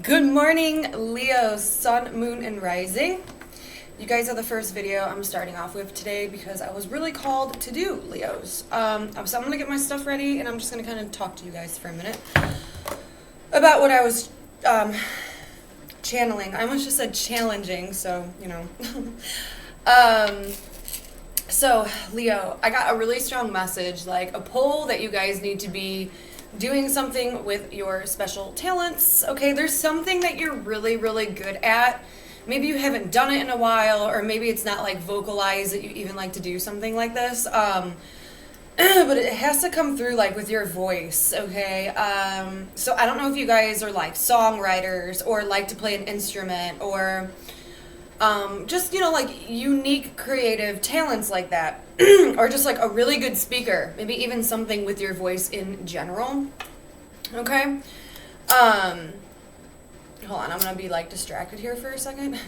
Good morning, Leo, sun, moon, and rising. You guys are the first video I'm starting off with today because I was really called to do Leos. So I'm going to get my stuff ready and I'm just going to kind of talk to you guys for a minute about what I was channeling. I almost just said challenging, so, you know. So, Leo, I got a really strong message, like a pull that you guys need to be doing something with your special talents. Okay, there's something that you're really, really good at. Maybe you haven't done it in a while, or maybe it's not like vocalized that you even like to do something like this. But it has to come through like with your voice, okay? So I don't know if you guys are like songwriters or like to play an instrument or just, you know, like unique creative talents like that. Or just like a really good speaker, maybe even something with your voice in general. Okay? Hold on, I'm gonna be like distracted here for a second.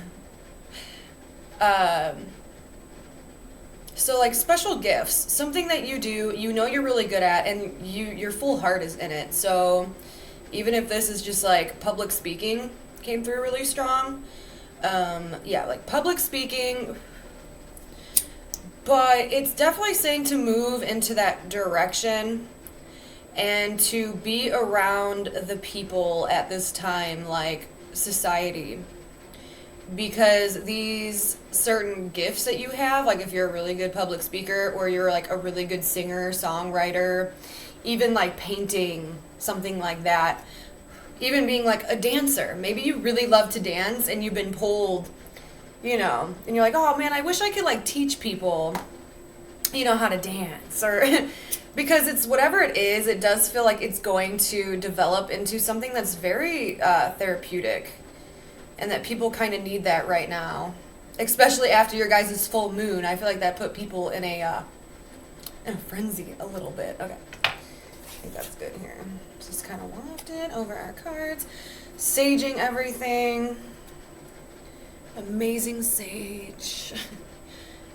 So like special gifts, something that you do, you know you're really good at, and your full heart is in it. So even if this is just like public speaking came through really strong, yeah, like public speaking. But it's definitely saying to move into that direction and to be around the people at this time, like society. Because these certain gifts that you have, like if you're a really good public speaker or you're like a really good singer, songwriter, even like painting, something like that, even being like a dancer. Maybe you really love to dance and you've been pulled, you know, and you're like, oh man, I wish I could like teach people, you know, how to dance, or because it's whatever it is, it does feel like it's going to develop into something that's very therapeutic, and that people kind of need that right now, especially after your guys' full moon. I feel like that put people in a frenzy a little bit. Okay, I think that's good here. Just kind of wafted over our cards, saging everything. Amazing sage.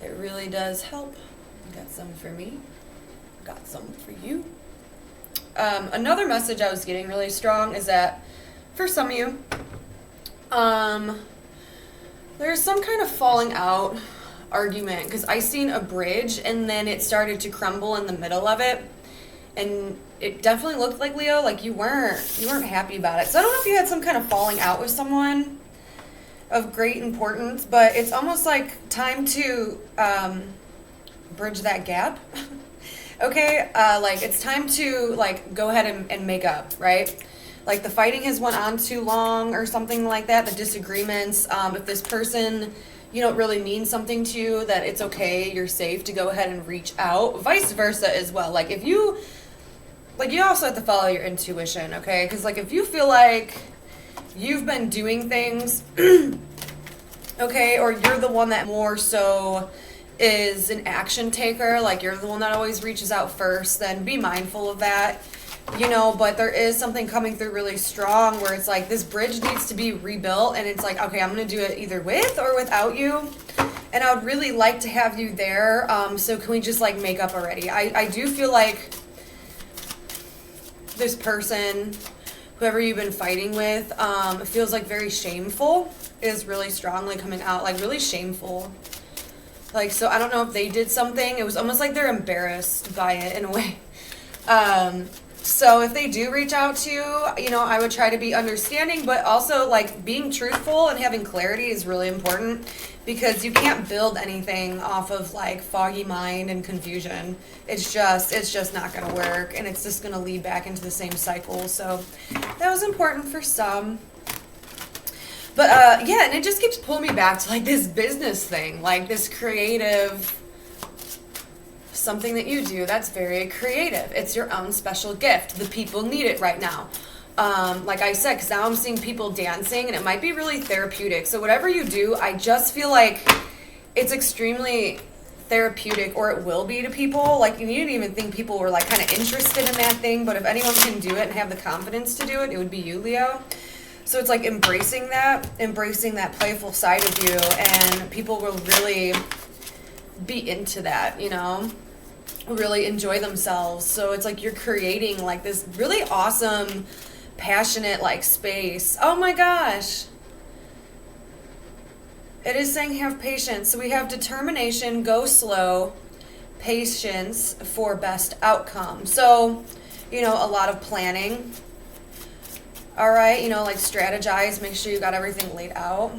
It really does help. Got some for me. Got some for you. Another message I was getting really strong is that for some of you, there's some kind of falling out argument, because I seen a bridge and then it started to crumble in the middle of it, and it definitely looked like, Leo, like you weren't happy about it. So I don't know if you had some kind of falling out with someone of great importance, but it's almost like time to bridge that gap. Okay, like it's time to like go ahead and make up, right? Like the fighting has went on too long or something like that, the disagreements. If this person, you know, really means something to you, that it's okay, you're safe to go ahead and reach out. Vice versa as well. Like if you, like you also have to follow your intuition, okay? Because like if you feel like you've been doing things, okay, or you're the one that more so is an action taker, like you're the one that always reaches out first, then be mindful of that, you know. But there is something coming through really strong where it's like this bridge needs to be rebuilt, and it's like, okay, I'm gonna do it either with or without you, and I would really like to have you there. So can we just like make up already? I do feel like this person, whoever you've been fighting with, feels like very shameful, is really strongly coming out, like really shameful. Like, so I don't know if they did something. It was almost like they're embarrassed by it in a way. So if they do reach out to you, you know, I would try to be understanding, but also like being truthful and having clarity is really important, because you can't build anything off of like foggy mind and confusion. It's just not going to work, and it's just going to lead back into the same cycle. So that was important for some. But yeah, and it just keeps pulling me back to like this business thing, like this creative, something that you do that's very creative. It's your own special gift. The people need it right now. Like I said, because now I'm seeing people dancing, and it might be really therapeutic. So whatever you do, I just feel like it's extremely therapeutic, or it will be to people. Like you didn't even think people were like kind of interested in that thing, but if anyone can do it and have the confidence to do it, it would be you, Leo. So it's like embracing that playful side of you, and people will really be into that, you know, really enjoy themselves. So it's like you're creating like this really awesome passionate like space. Oh my gosh. It is saying have patience. So we have determination, go slow, patience for best outcome. So, you know, a lot of planning. All right, you know, like strategize, make sure you got everything laid out.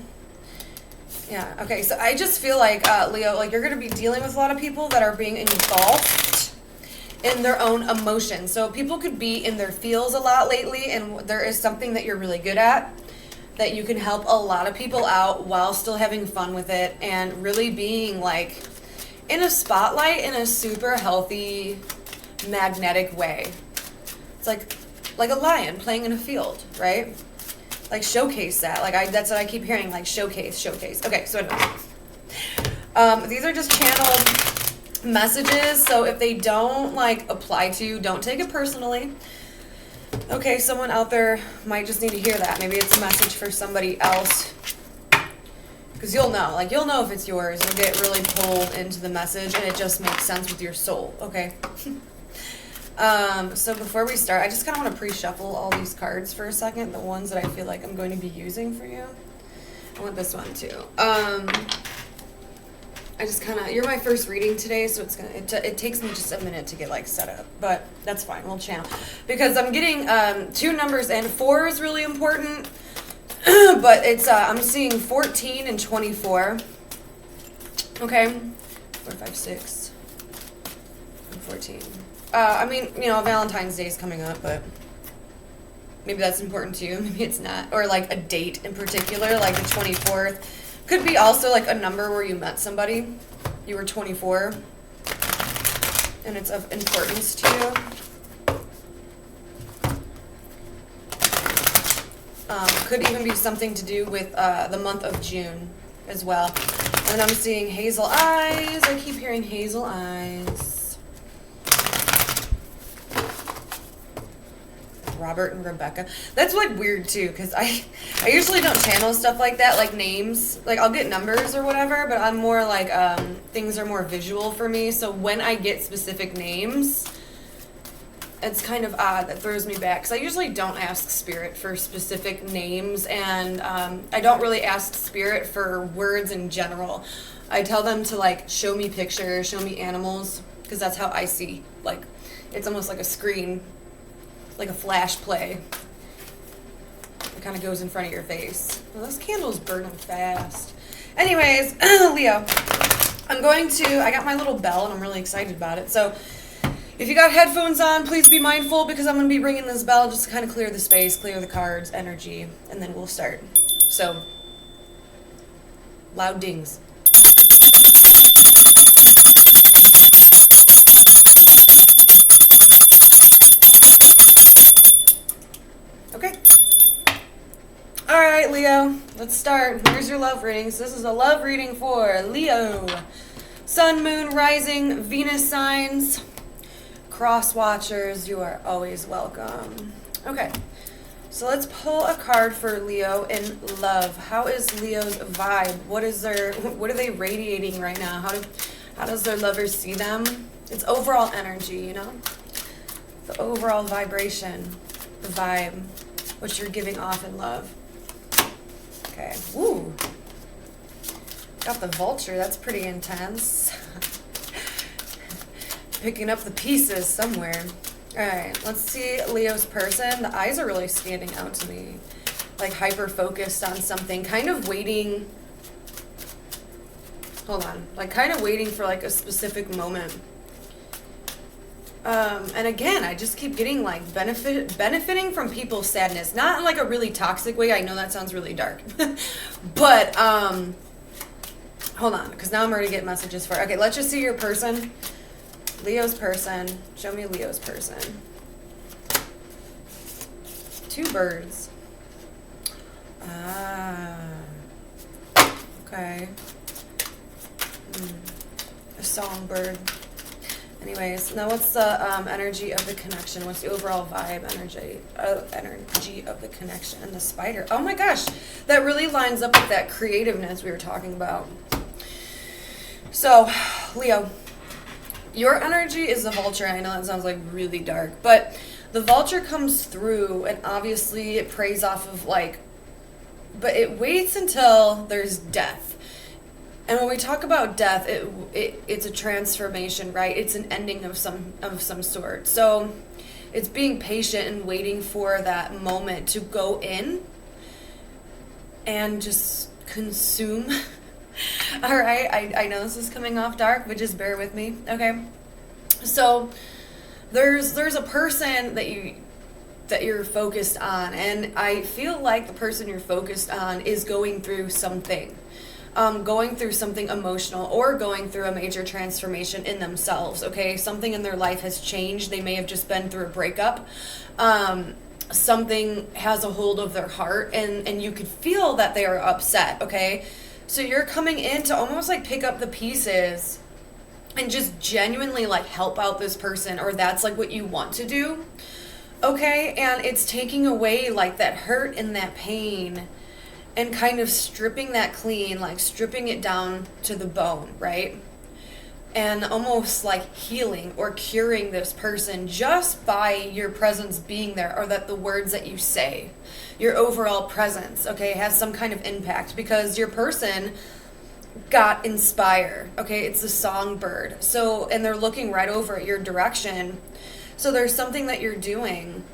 Yeah, okay, so I just feel like, Leo, like you're going to be dealing with a lot of people that are being engulfed in their own emotions. So people could be in their feels a lot lately, and there is something that you're really good at that you can help a lot of people out while still having fun with it and really being like in a spotlight in a super healthy, magnetic way. It's like a lion playing in a field, right? Like showcase that. Like that's what I keep hearing, like showcase. Okay, so these are just channeled messages, so if they don't like apply to you, don't take it personally. Okay, someone out there might just need to hear that. Maybe it's a message for somebody else. Because you'll know if it's yours. You'll get really pulled into the message and it just makes sense with your soul, okay? So before we start, I just kind of want to pre-shuffle all these cards for a second, the ones that I feel like I'm going to be using for you. I want this one too. I just kind of, you're my first reading today, so it takes me just a minute to get like set up, but that's fine, we'll channel. Because I'm getting 2 numbers and 4 is really important, but it's, I'm seeing 14 and 24. Okay, 4, 5, 6, and 14. I mean, you know, Valentine's Day is coming up, but maybe that's important to you, maybe it's not. Or like a date in particular, like the 24th. Could be also like a number where you met somebody. You were 24, and it's of importance to you. Could even be something to do with the month of June as well. And I'm seeing hazel eyes. I keep hearing hazel eyes. Robert and Rebecca. That's like weird too, because I usually don't channel stuff like that, like names. Like I'll get numbers or whatever, but I'm more like things are more visual for me. So when I get specific names, it's kind of odd. That throws me back because I usually don't ask spirit for specific names, and I don't really ask spirit for words in general. I tell them to like show me pictures, show me animals, because that's how I see. Like it's almost like a screen. Like a flash play. It kind of goes in front of your face. Well, this candle's burning fast. Anyways, Leo, I got my little bell and I'm really excited about it. So if you got headphones on, please be mindful because I'm going to be ringing this bell just to kind of clear the space, clear the cards, energy, and then we'll start. So, loud dings. Okay. All right, Leo, let's start. Here's your love readings. This is a love reading for Leo. Sun, moon, rising, Venus signs, cross watchers, you are always welcome. Okay, so let's pull a card for Leo in love. How is Leo's vibe? What are they radiating right now? How does their lover see them? It's overall energy, you know? The overall vibration, the vibe, what you're giving off in love. Okay, woo. Got the vulture, that's pretty intense. Picking up the pieces somewhere. All right, let's see Leo's person. The eyes are really standing out to me. Like hyper-focused on something, kind of waiting. Hold on, like kind of waiting for like a specific moment. And again, I just keep getting like benefiting from people's sadness. Not in like a really toxic way. I know that sounds really dark. But, hold on, because now I'm already getting messages for, okay, let's just see your person. Leo's person. Show me Leo's person. 2 birds. Okay. A songbird. Anyways, now what's the energy of the connection? What's the overall vibe, energy of the connection? And the spider. Oh my gosh, that really lines up with that creativeness we were talking about. So, Leo, your energy is the vulture. I know that sounds like really dark, but the vulture comes through and obviously it preys off of like, but it waits until there's death. And when we talk about death, it's a transformation, right? It's an ending of some sort. So it's being patient and waiting for that moment to go in and just consume. All right, I know this is coming off dark, but just bear with me, okay? So there's a person that you're focused on, and I feel like the person you're focused on is going through something. Going through something emotional or going through a major transformation in themselves, okay? Something in their life has changed. They may have just been through a breakup. Something has a hold of their heart, and you could feel that they are upset, okay? So you're coming in to almost like pick up the pieces and just genuinely like help out this person, or that's like what you want to do, okay? And it's taking away like that hurt and that pain and kind of stripping that clean, like stripping it down to the bone, right? And almost like healing or curing this person just by your presence being there, or that the words that you say, your overall presence, okay, has some kind of impact, because your person got inspired, okay? It's a songbird. So, and they're looking right over at your direction. So there's something that you're doing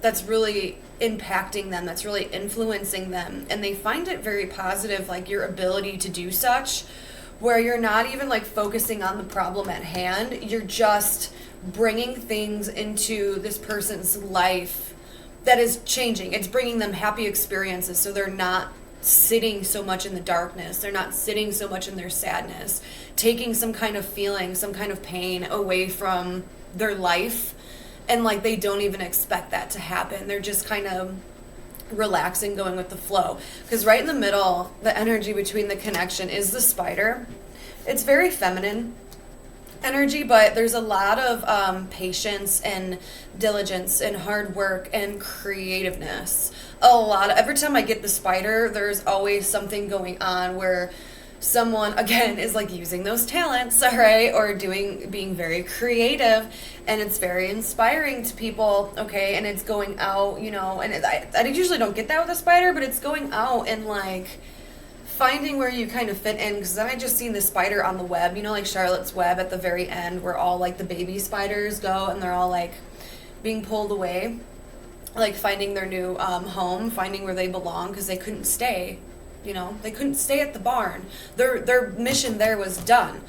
that's really impacting them, that's really influencing them, and they find it very positive, like your ability to do such, where you're not even like focusing on the problem at hand, you're just bringing things into this person's life that is changing. It's bringing them happy experiences, so they're not sitting so much in the darkness, they're not sitting so much in their sadness, taking some kind of feeling, some kind of pain away from their life. And like they don't even expect that to happen. They're just kind of relaxing, going with the flow. Because right in the middle, the energy between the connection is the spider. It's very feminine energy, but there's a lot of patience and diligence and hard work and creativeness. Every time I get the spider, there's always something going on where someone again is like using those talents, all right, or being very creative, and it's very inspiring to people, okay, and it's going out, you know, and I usually don't get that with a spider, but it's going out and like finding where you kind of fit in, because then I just seen the spider on the web, you know, like Charlotte's Web at the very end where all like the baby spiders go and they're all like being pulled away, like finding their new home, finding where they belong, because they couldn't stay. You know, they couldn't stay at the barn. Their mission there was done,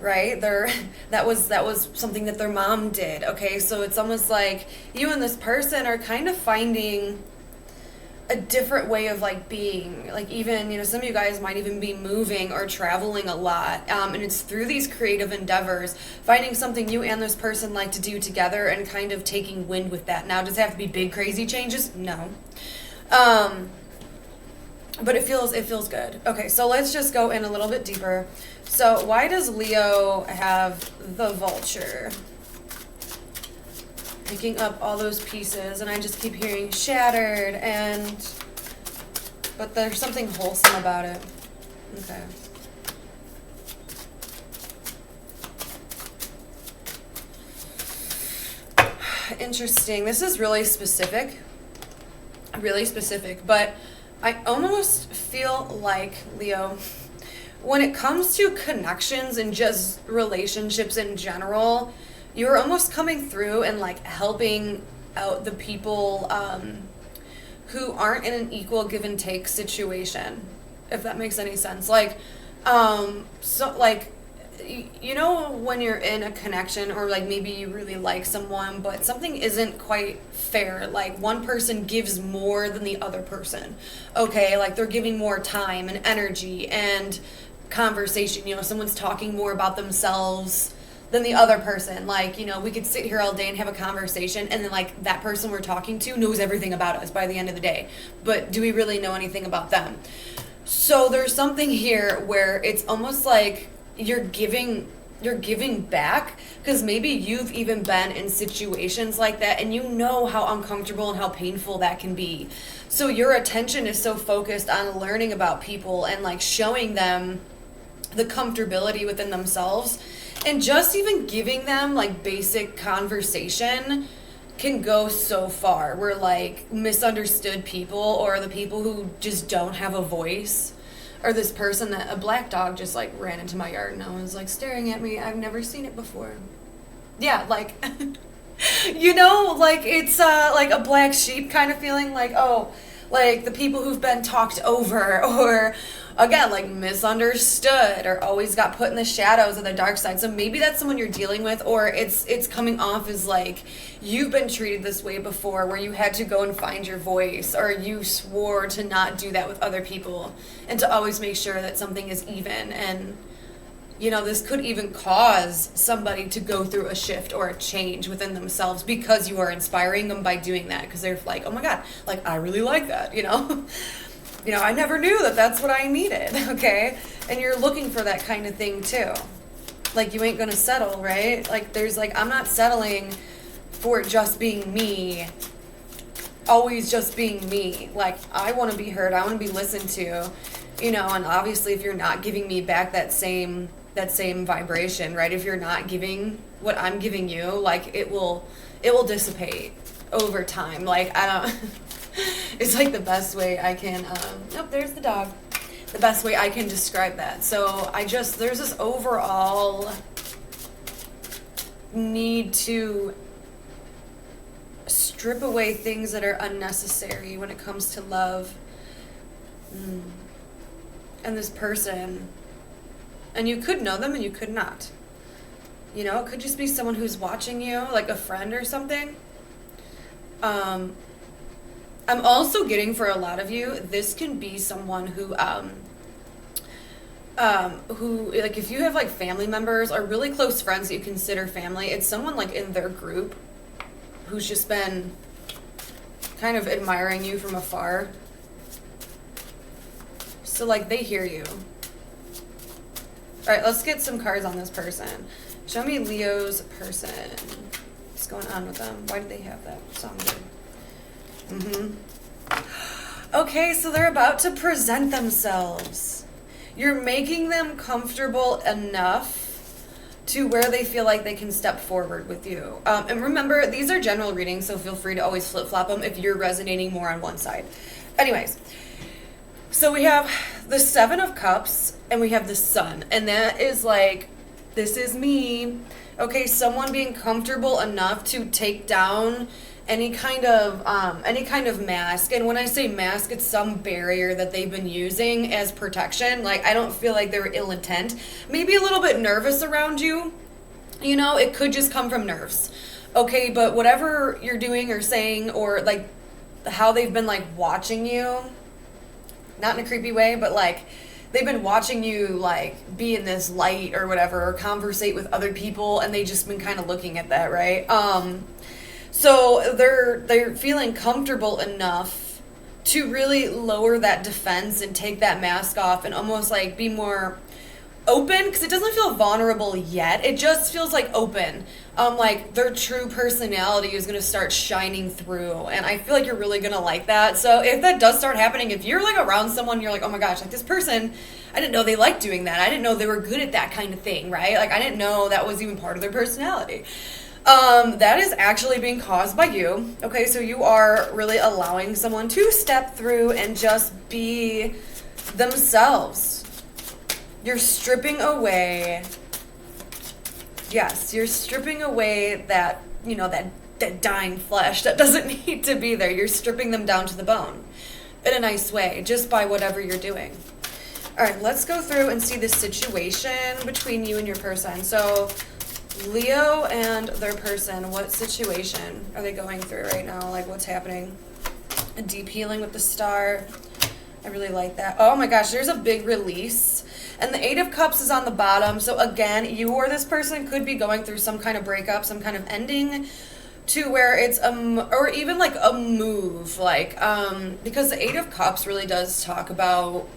right? That was something that their mom did. Okay, so it's almost like you and this person are kind of finding a different way of like being. Like even, you know, some of you guys might even be moving or traveling a lot, and it's through these creative endeavors, finding something you and this person like to do together and kind of taking wind with that. Now, does it have to be big crazy changes? No. But it feels good. Okay, so let's just go in a little bit deeper. So why does Leo have the vulture? Picking up all those pieces, and I just keep hearing shattered, but there's something wholesome about it. Okay. Interesting. This is really specific, but I almost feel like, Leo, when it comes to connections and just relationships in general, you're almost coming through and like helping out the people who aren't in an equal give and take situation, if that makes any sense. Like, so like, you know, when you're in a connection, or like maybe you really like someone, but something isn't quite fair, like one person gives more than the other person, okay, like they're giving more time and energy and conversation, you know, someone's talking more about themselves than the other person. Like, you know, we could sit here all day and have a conversation, and then like that person we're talking to knows everything about us by the end of the day, but do we really know anything about them? So there's something here where it's almost like you're giving back, because maybe you've even been in situations like that and you know how uncomfortable and how painful that can be. So your attention is so focused on learning about people and like showing them the comfortability within themselves, and just even giving them like basic conversation can go so far where like misunderstood people or the people who just don't have a voice, or this person that a black dog just like ran into my yard and I was like staring at me. I've never seen it before. Yeah, like like it's like a black sheep kind of feeling, like, oh, like the people who've been talked over, or again, like misunderstood, or always got put in the shadows of the dark side. So maybe that's someone you're dealing with, or it's coming off as like you've been treated this way before, where you had to go and find your voice, or you swore to not do that with other people and to always make sure that something is even. And this could even cause somebody to go through a shift or a change within themselves because you are inspiring them by doing that, because they're like, oh my God, like I really like that, I never knew that that's what I needed, okay? And you're looking for that kind of thing too. Like you ain't gonna settle, right? Like there's like, I'm not settling for it just being me, always just being me. Like I want to be heard, I want to be listened to, and obviously if you're not giving me back that same vibration, right? If you're not giving what I'm giving you, like it will dissipate over time. Like I don't it's like the best way I can there's the dog. The best way I can describe that. So there's this overall need to strip away things that are unnecessary when it comes to love. And this person, and you could know them and you could not. It could just be someone who's watching you, like a friend or something. I'm also getting, for a lot of you, this can be someone who like if you have like family members or really close friends that you consider family, it's someone like in their group who's just been kind of admiring you from afar. So like they hear you. All right, let's get some cards on this person. Show me Leo's person. What's going on with them? Why did they have that? Sound good. Okay, so they're about to present themselves. You're making them comfortable enough to where they feel like they can step forward with you. And remember, these are general readings, so feel free to always flip-flop them if you're resonating more on one side. Anyways, so we have the Seven of Cups and we have the Sun. And that is like, this is me. Okay, someone being comfortable enough to take down any kind of mask. And when I say mask, it's some barrier that they've been using as protection. Like, I don't feel like they were ill intent. Maybe a little bit nervous around you. It could just come from nerves. Okay, but whatever you're doing or saying, or like how they've been like watching you, not in a creepy way, but like they've been watching you like be in this light or whatever, or conversate with other people, and they just been kind of looking at that, right? So they're feeling comfortable enough to really lower that defense and take that mask off and almost like be more open, because it doesn't feel vulnerable yet. It just feels like open. Like their true personality is going to start shining through, and I feel like you're really going to like that. So if that does start happening, if you're like around someone, you're like, oh my gosh, like this person, I didn't know they liked doing that. I didn't know they were good at that kind of thing, right? Like I didn't know that was even part of their personality. That is actually being caused by you. Okay, so you are really allowing someone to step through and just be themselves. You're stripping away, yes, you're stripping away that, that dying flesh that doesn't need to be there. You're stripping them down to the bone in a nice way, just by whatever you're doing. All right, let's go through and see the situation between you and your person. So Leo and their person, what situation are they going through right now? Like what's happening? A deep healing with the star. I really like that. Oh my gosh, there's a big release. And the Eight of Cups is on the bottom. So again, you or this person could be going through some kind of breakup, some kind of ending, to where it's or even like a move, like because the Eight of Cups really does talk about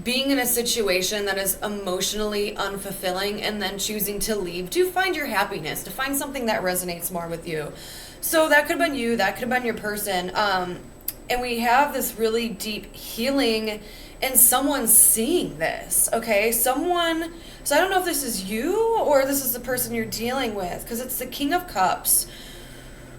being in a situation that is emotionally unfulfilling and then choosing to leave to find your happiness, to find something that resonates more with you. So that could have been you, that could have been your person. And we have this really deep healing and someone seeing this, okay? So I don't know if this is you or this is the person you're dealing with, because it's the King of Cups,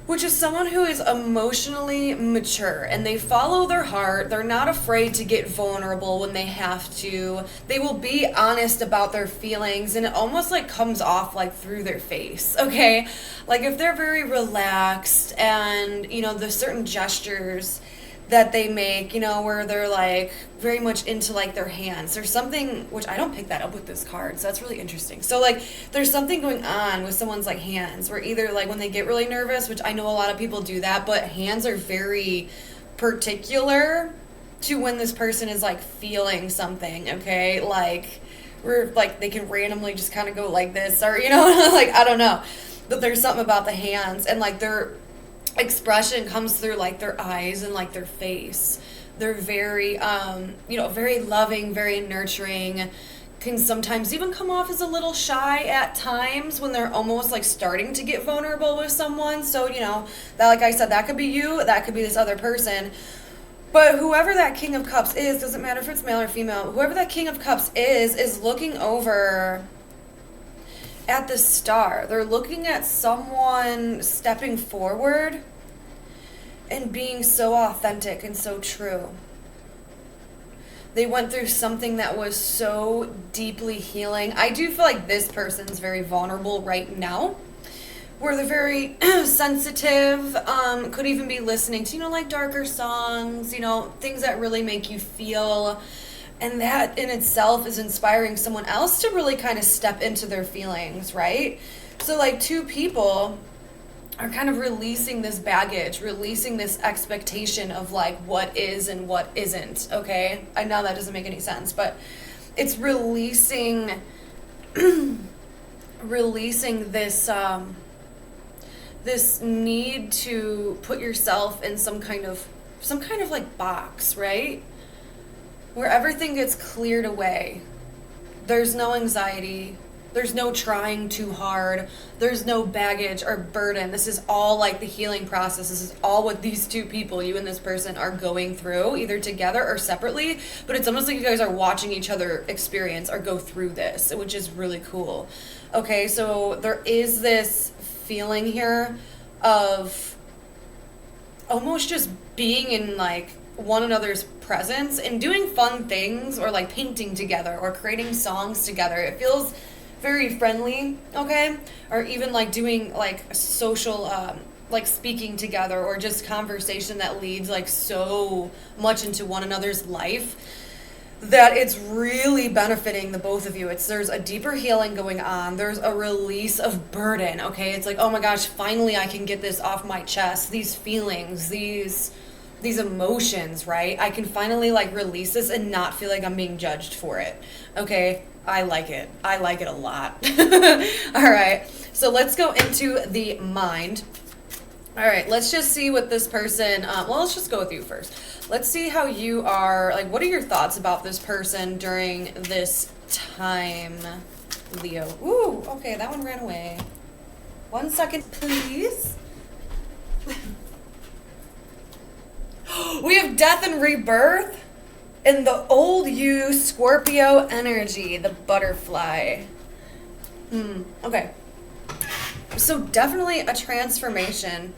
which is someone who is emotionally mature and they follow their heart. They're not afraid to get vulnerable when they have to. They will be honest about their feelings, and it almost like comes off like through their face, okay? Like if they're very relaxed and, you know, there's certain gestures that they make, you know, where they're like very much into like their hands. There's something, which I don't pick that up with this card, so that's really interesting. So like there's something going on with someone's like hands, where either like when they get really nervous, which I know a lot of people do that, but hands are very particular to when this person is like feeling something, okay? Like where like they can randomly just kind of go like this, or you know, like I don't know. But there's something about the hands, and like their expression comes through like their eyes and like their face. They're very you know, very loving, very nurturing, can sometimes even come off as a little shy at times when they're almost like starting to get vulnerable with someone. So, you know, that, like I said, that could be you, that could be this other person. But whoever that King of Cups is, doesn't matter if it's male or female, whoever that King of Cups is looking over at the star. They're looking at someone stepping forward and being so authentic and so true. They went through something that was so deeply healing. I do feel like this person's very vulnerable right now, where they're very sensitive, could even be listening to, you know, like darker songs, you know, things that really make you feel. And that in itself is inspiring someone else to really kind of step into their feelings, right? So like two people are kind of releasing this baggage, releasing this expectation of like what is and what isn't, okay? I know that doesn't make any sense, but it's releasing releasing this this need to put yourself in some kind of like box, right? Where everything gets cleared away. There's no anxiety. There's no trying too hard. There's no baggage or burden. This is all like the healing process. This is all what these two people, you and this person, are going through, either together or separately. But it's almost like you guys are watching each other experience or go through this, which is really cool. Okay, so there is this feeling here of almost just being in like one another's presence and doing fun things, or like painting together or creating songs together. It feels very friendly, okay? Or even like doing like social like speaking together, or just conversation that leads like so much into one another's life that it's really benefiting the both of you. There's a deeper healing going on. There's a release of burden, okay? It's like, oh my gosh, finally I can get this off my chest. These feelings, these emotions, right? I can finally like release this and not feel like I'm being judged for it. Okay, I like it. I like it a lot. All right, so let's go into the mind. All right, let's just see what this person, well, let's just go with you first. Let's see how you are, like, what are your thoughts about this person during this time, Leo? Ooh, okay, that one ran away. 1 second, please. We have death and rebirth and the old you, Scorpio energy, the butterfly. Okay. So definitely a transformation.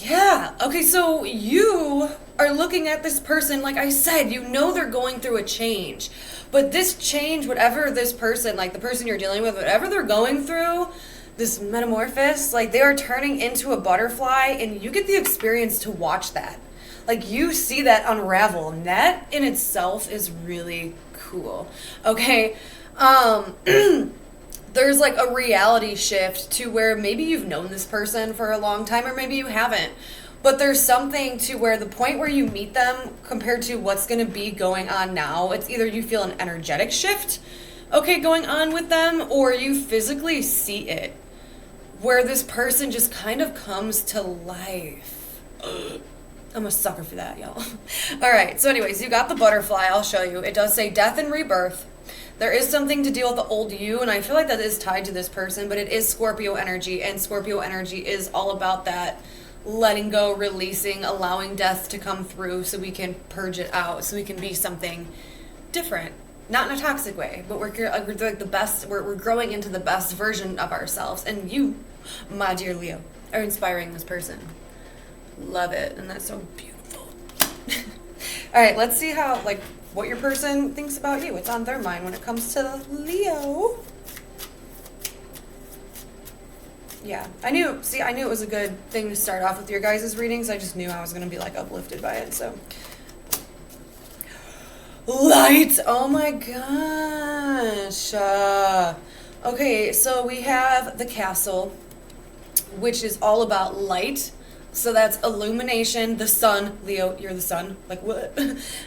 Yeah. Okay, so you are looking at this person, like I said, you know they're going through a change. But this change, whatever this person, like the person you're dealing with, whatever they're going through, this metamorphosis, like they are turning into a butterfly, and you get the experience to watch that. Like you see that unravel, and that in itself is really cool. Okay. There's like a reality shift to where maybe you've known this person for a long time, or maybe you haven't. But there's something to where the point where you meet them compared to what's going to be going on now, it's either you feel an energetic shift, okay, going on with them, or you physically see it, where this person just kind of comes to life. I'm a sucker for that, y'all. All right, so anyways, you got the butterfly. I'll show you. It does say death and rebirth. There is something to deal with the old you, and I feel like that is tied to this person, but it is Scorpio energy, and Scorpio energy is all about that letting go, releasing, allowing death to come through so we can purge it out, so we can be something different. Not in a toxic way, but we're like the best, we're growing into the best version of ourselves, and you, my dear Leo, are inspiring this person. Love it. And that's so beautiful. All right, let's see how, like, what your person thinks about you. What's on their mind when it comes to Leo. Yeah, I knew it was a good thing to start off with your guys' readings. I just knew I was going to be, like, uplifted by it, so. Light! Oh my gosh. Okay, so we have the Castle, which is all about light. So that's illumination, the sun. Leo, you're the sun. Like, what?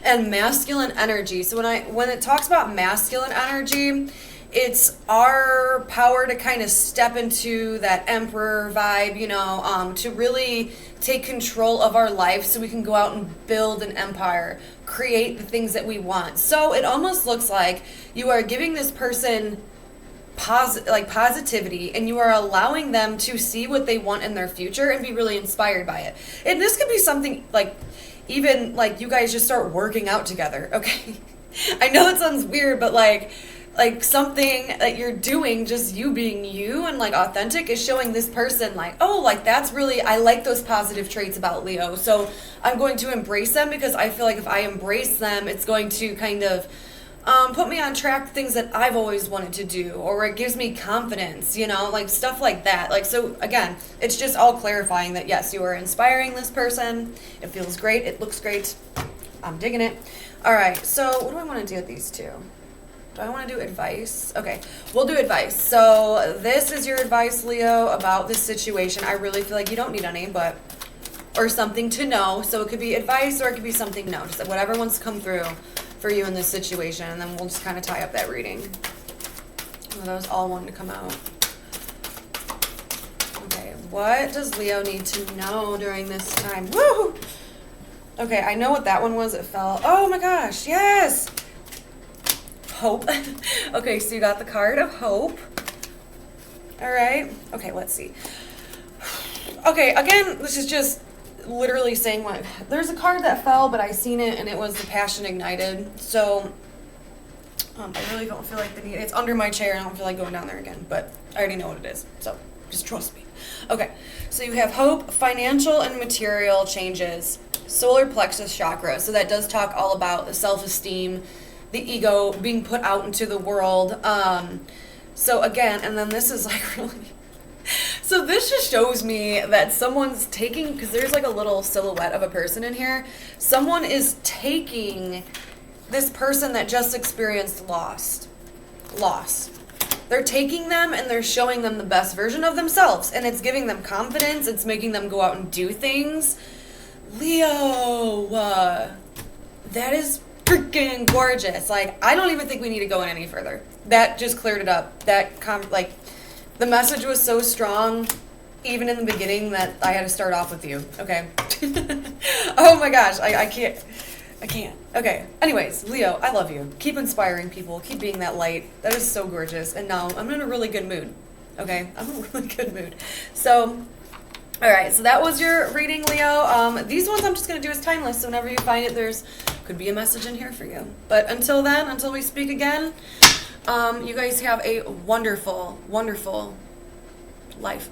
And masculine energy. So when it talks about masculine energy, it's our power to kind of step into that emperor vibe, to really take control of our life so we can go out and build an empire, create the things that we want. So it almost looks like you are giving this person positivity, and you are allowing them to see what they want in their future and be really inspired by it. And this could be something like, even like you guys just start working out together, okay? I know it sounds weird, but like something that you're doing, just you being you and like authentic, is showing this person like, oh, like that's really, I like those positive traits about Leo, so I'm going to embrace them, because I feel like if I embrace them, it's going to kind of put me on track to things that I've always wanted to do, or it gives me confidence, like stuff like that. Like, so again, it's just all clarifying that yes, you are inspiring this person. It feels great. It looks great. I'm digging it. All right. So what do I want to do with these two? Do I want to do advice? Okay, we'll do advice. So this is your advice, Leo, about this situation. I really feel like you don't need any, or something to know. So it could be advice, or it could be something no, just whatever wants to come through for you in this situation, and then we'll just kind of tie up that reading. Oh, those all wanted to come out. Okay, what does Leo need to know during this time? Woo! Okay, I know what that one was. It fell. Oh my gosh, yes! Hope. Okay, so you got the card of hope. All right. Okay, let's see. Okay, again, this is just literally saying what there's a card that fell, but I seen it and it was the Passion Ignited. So I really don't feel like the need. It's under my chair and I don't feel like going down there again, but I already know what it is, so just trust me. Okay, so you have hope, financial and material changes, solar plexus chakra. So that does talk all about the self-esteem, the ego being put out into the world. So again, and then this is like really. So this just shows me that someone's taking, because there's like a little silhouette of a person in here. Someone is taking this person that just experienced loss. They're taking them and they're showing them the best version of themselves. And it's giving them confidence. It's making them go out and do things. Leo, that is freaking gorgeous. Like, I don't even think we need to go in any further. That just cleared it up. The message was so strong, even in the beginning, that I had to start off with you. Okay. Oh my gosh, I can't. Okay. Anyways, Leo, I love you. Keep inspiring people. Keep being that light. That is so gorgeous. And now I'm in a really good mood. Okay, I'm in a really good mood. So, all right. So that was your reading, Leo. These ones I'm just gonna do as timeless. So whenever you find it, there's could be a message in here for you. But until then, until we speak again. You guys have a wonderful, wonderful life.